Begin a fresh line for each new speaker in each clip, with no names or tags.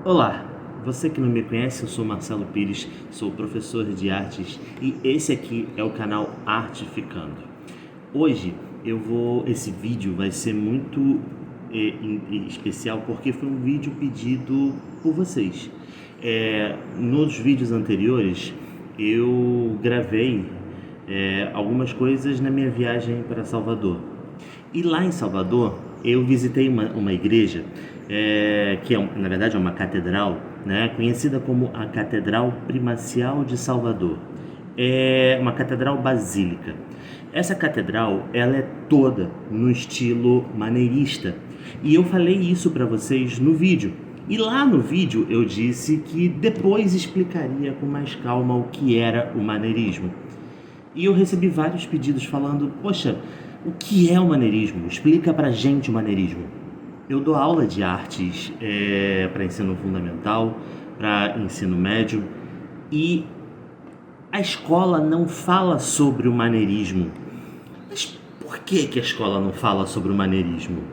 Olá, você que não me conhece, eu sou Marcelo Pires, sou professor de artes e esse aqui é o canal Artificando. Hoje esse vídeo vai ser muito especial porque foi um vídeo pedido por vocês. Nos vídeos anteriores eu gravei algumas coisas na minha viagem para Salvador. E lá em Salvador, eu visitei uma igreja, que na verdade é uma catedral, né, conhecida como a Catedral Primacial de Salvador. É uma catedral basílica. Essa catedral, ela é toda no estilo maneirista. E eu falei isso para vocês no vídeo. E lá no vídeo eu disse que depois explicaria com mais calma o que era o maneirismo. E eu recebi vários pedidos falando: poxa, o que é o maneirismo? Explica pra gente o maneirismo. Eu dou aula de artes para ensino fundamental, para ensino médio, e a escola não fala sobre o maneirismo. Mas por que a escola não fala sobre o maneirismo?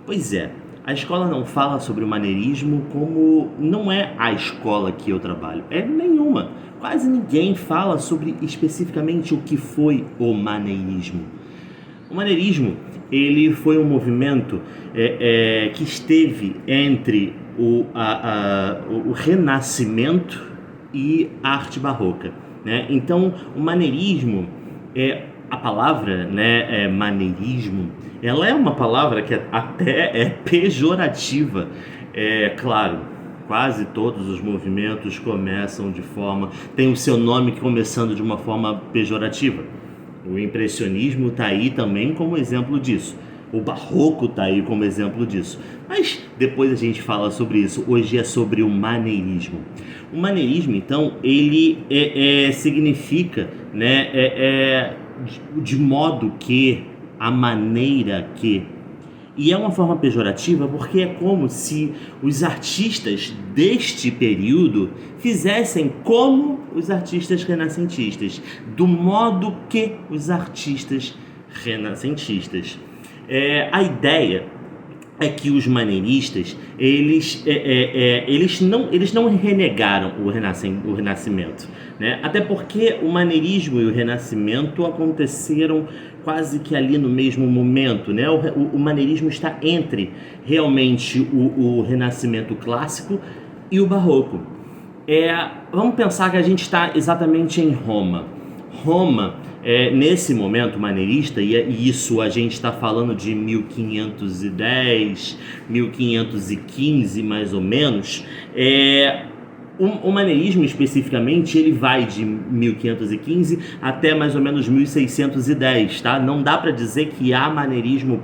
Pois é, a escola não fala sobre o maneirismo como não é a escola que eu trabalho, é nenhuma. Quase ninguém fala sobre especificamente o que foi o maneirismo. O maneirismo, ele foi um movimento que esteve entre o Renascimento e a arte barroca, né? Então, o maneirismo a palavra, né, maneirismo, ela é uma palavra que até é pejorativa. Claro, quase todos os movimentos tem o seu nome começando de uma forma pejorativa. O impressionismo está aí também como exemplo disso. O barroco está aí como exemplo disso. Mas depois a gente fala sobre isso. Hoje é sobre o maneirismo. O maneirismo, então, ele significa, né, de modo que, a maneira que. E é uma forma pejorativa porque é como se os artistas deste período fizessem como os artistas renascentistas, do modo que os artistas renascentistas. A ideia é que os maneiristas, eles não renegaram o Renascimento, né? Até porque o maneirismo e o Renascimento aconteceram quase que ali no mesmo momento, né? O maneirismo está entre realmente o Renascimento clássico e o Barroco. Vamos pensar que a gente está exatamente em Roma. Roma, nesse momento maneirista, e isso a gente está falando de 1510, 1515 mais ou menos, o maneirismo especificamente, ele vai de 1515 até mais ou menos 1610, tá? Não dá para dizer que há maneirismo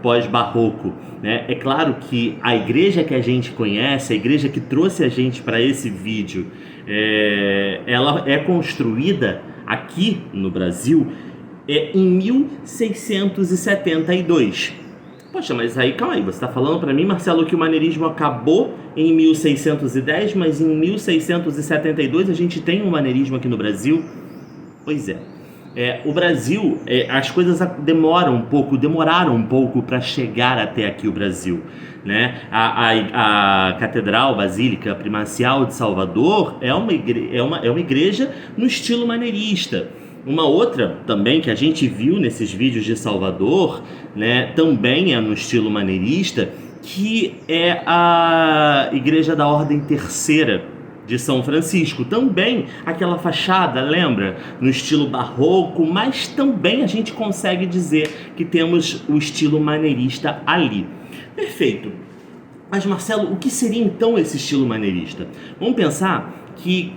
pós-barroco, né? É claro que a igreja que a gente conhece, a igreja que trouxe a gente para esse vídeo, ela é construída aqui no Brasil em 1672. Poxa, mas aí, calma aí, você está falando para mim, Marcelo, que o maneirismo acabou em 1610, mas em 1672 a gente tem um maneirismo aqui no Brasil? Pois é. O Brasil, as coisas demoraram um pouco para chegar até aqui o Brasil, né? A Catedral Basílica Primacial de Salvador é uma igreja no estilo maneirista. Uma outra também que a gente viu nesses vídeos de Salvador, né, também é no estilo maneirista, que é a Igreja da Ordem Terceira de São Francisco. Também aquela fachada, lembra? No estilo barroco, mas também a gente consegue dizer que temos o estilo maneirista ali. Perfeito. Mas Marcelo, o que seria então esse estilo maneirista? Vamos pensar que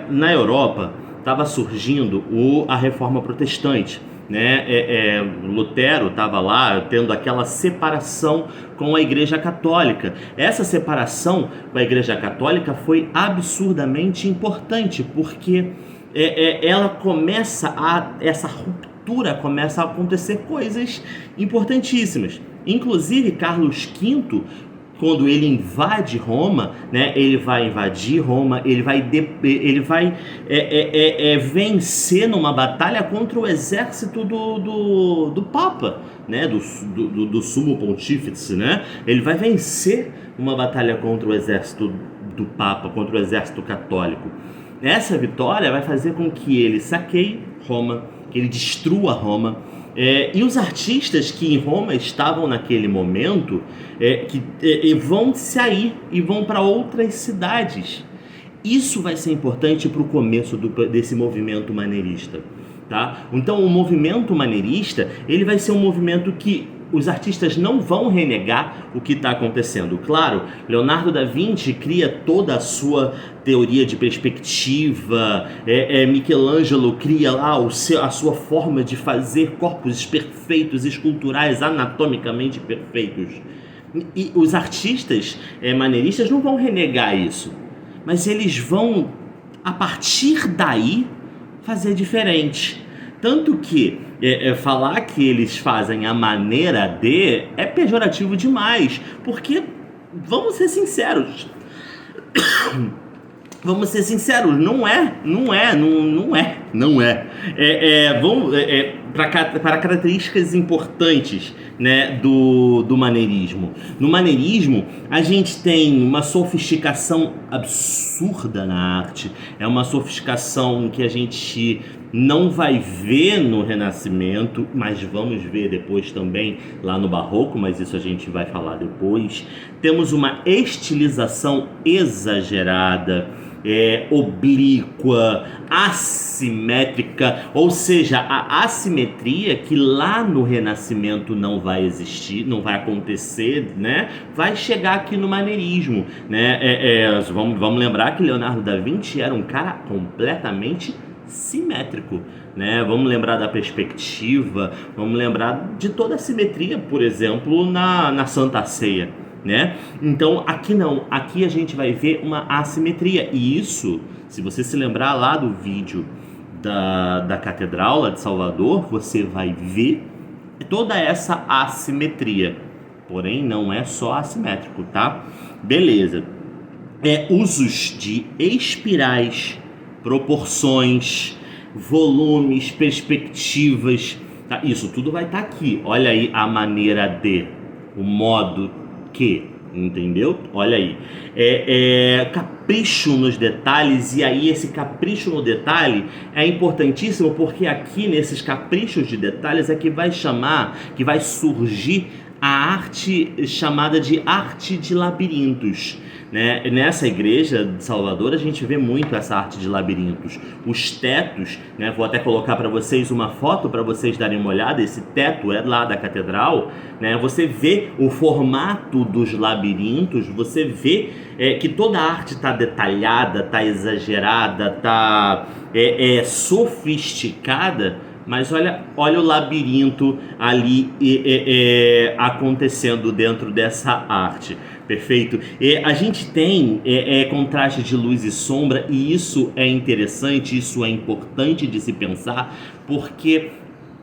na Europa estava surgindo a Reforma Protestante, né? Lutero estava lá tendo aquela separação com a Igreja Católica. Essa separação com a Igreja Católica foi absurdamente importante, porque essa ruptura começa a acontecer coisas importantíssimas. Inclusive Carlos V quando ele invade Roma, né, ele vai invadir Roma, ele vai vencer numa batalha contra o exército do Papa, né, do Sumo Pontífice, né? Ele vai vencer uma batalha contra o exército do Papa, contra o exército católico. Essa vitória vai fazer com que ele saqueie Roma, que ele destrua Roma. E os artistas que em Roma estavam naquele momento vão sair e vão para outras cidades. Isso vai ser importante para o começo desse movimento maneirista, tá? Então o movimento maneirista, ele vai ser um movimento que os artistas não vão renegar o que está acontecendo. Claro, Leonardo da Vinci cria toda a sua teoria de perspectiva, Michelangelo cria lá a sua forma de fazer corpos perfeitos, esculturais, anatomicamente perfeitos. E os artistas maneiristas não vão renegar isso, mas eles vão, a partir daí, fazer diferente. Tanto que falar que eles fazem a maneira de é pejorativo demais, porque, vamos ser sinceros, não é. Para características importantes, né, do maneirismo. No maneirismo, a gente tem uma sofisticação absurda na arte, é uma sofisticação que a gente não vai ver no Renascimento, mas vamos ver depois também lá no Barroco, mas isso a gente vai falar depois. Temos uma estilização exagerada, oblíqua, assimétrica, ou seja, a assimetria que lá no Renascimento não vai existir, não vai acontecer, né? Vai chegar aqui no maneirismo, né? Vamos lembrar que Leonardo da Vinci era um cara completamente simétrico, né? Vamos lembrar da perspectiva, vamos lembrar de toda a simetria, por exemplo, na Santa Ceia, né? Então aqui não, aqui a gente vai ver uma assimetria, e isso, se você se lembrar lá do vídeo da Catedral lá de Salvador, você vai ver toda essa assimetria, porém não é só assimétrico, tá? Beleza. Usos de espirais, proporções, volumes, perspectivas, tá? Isso tudo vai estar aqui. Olha aí a maneira de, o modo que, entendeu? Olha aí. Capricho nos detalhes, e aí esse capricho no detalhe é importantíssimo, porque aqui nesses caprichos de detalhes é que vai surgir a arte chamada de arte de labirintos, né? Nessa igreja de Salvador a gente vê muito essa arte de labirintos. Os tetos, né? Vou até colocar para vocês uma foto para vocês darem uma olhada. Esse teto é lá da catedral, né? Você vê o formato dos labirintos, você vê que toda a arte está detalhada, está exagerada, está sofisticada. Mas olha o labirinto ali acontecendo dentro dessa arte, perfeito? A gente tem contraste de luz e sombra, e isso é interessante, isso é importante de se pensar, porque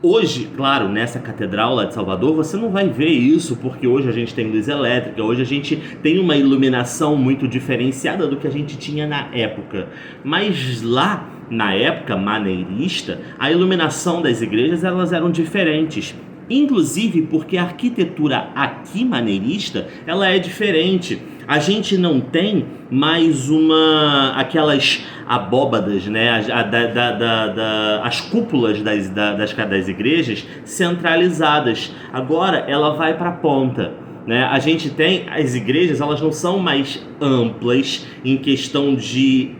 hoje, claro, nessa catedral lá de Salvador, você não vai ver isso, porque hoje a gente tem luz elétrica, hoje a gente tem uma iluminação muito diferenciada do que a gente tinha na época. Mas lá, na época maneirista, a iluminação das igrejas, elas eram diferentes. Inclusive porque a arquitetura aqui maneirista, ela é diferente. A gente não tem mais aquelas abóbadas, né, as cúpulas das igrejas centralizadas. Agora ela vai para a ponta, né? A gente tem as igrejas, elas não são mais amplas em questão de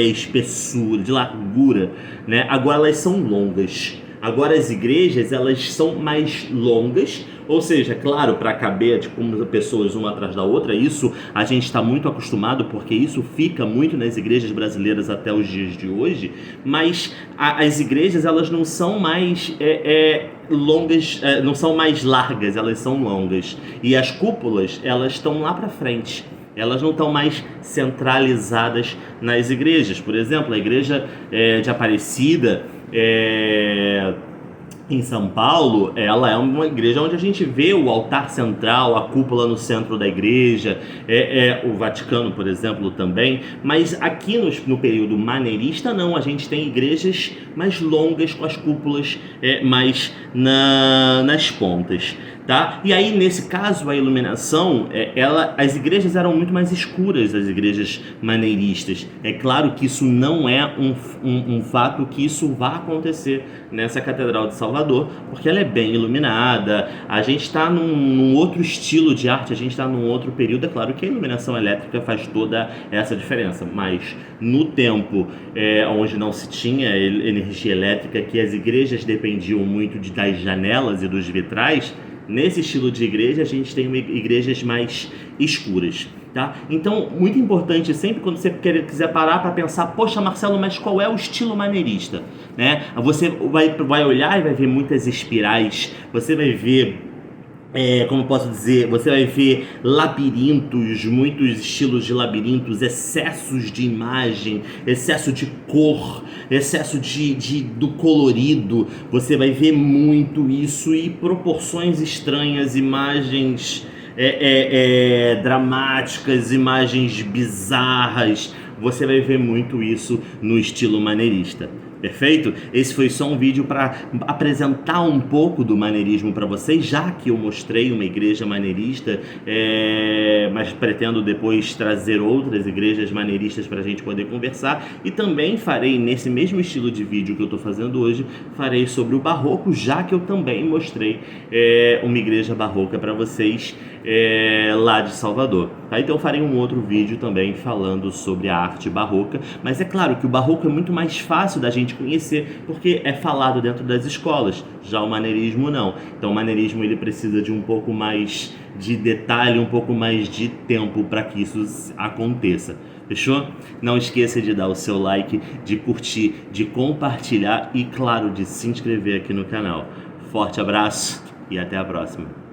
espessura, de largura, né? Agora elas são longas. Agora as igrejas, elas são mais longas, ou seja, claro, para caber como pessoas uma atrás da outra. Isso a gente está muito acostumado, porque isso fica muito nas igrejas brasileiras até os dias de hoje, mas as igrejas, elas não são mais longas, não são mais largas, elas são longas, e as cúpulas, elas estão lá para frente. Elas não estão mais centralizadas nas igrejas. Por exemplo, a igreja de Aparecida, em São Paulo, ela é uma igreja onde a gente vê o altar central, a cúpula no centro da igreja, o Vaticano, por exemplo, também, mas aqui no período maneirista não, a gente tem igrejas mais longas com as cúpulas mais nas pontas. Tá? E aí, nesse caso, a iluminação, as igrejas eram muito mais escuras, as igrejas maneiristas. É claro que isso não é um fato que isso vá acontecer nessa Catedral de Salvador, porque ela é bem iluminada, a gente está num outro estilo de arte, a gente está num outro período. É claro que a iluminação elétrica faz toda essa diferença, mas no tempo onde não se tinha energia elétrica, que as igrejas dependiam muito das janelas e dos vitrais, nesse estilo de igreja, a gente tem igrejas mais escuras, tá? Então, muito importante sempre quando você quiser parar para pensar, poxa, Marcelo, mas qual é o estilo maneirista, né? Você vai olhar e vai ver muitas espirais, você vai ver como posso dizer, você vai ver labirintos, muitos estilos de labirintos, excessos de imagem, excesso de cor, excesso do colorido. Você vai ver muito isso e proporções estranhas, imagens dramáticas, imagens bizarras. Você vai ver muito isso no estilo maneirista. Perfeito? Esse foi só um vídeo para apresentar um pouco do maneirismo para vocês, já que eu mostrei uma igreja maneirista, mas pretendo depois trazer outras igrejas maneiristas para a gente poder conversar. E também farei, nesse mesmo estilo de vídeo que eu estou fazendo hoje, farei sobre o barroco, já que eu também mostrei uma igreja barroca para vocês lá de Salvador. Tá? Então eu farei um outro vídeo também falando sobre a arte barroca, mas é claro que o barroco é muito mais fácil da gente conhecer, porque é falado dentro das escolas, já o maneirismo não. Então o maneirismo ele precisa de um pouco mais de detalhe, um pouco mais de tempo para que isso aconteça. Fechou? Não esqueça de dar o seu like, de curtir, de compartilhar e, claro, de se inscrever aqui no canal. Forte abraço e até a próxima.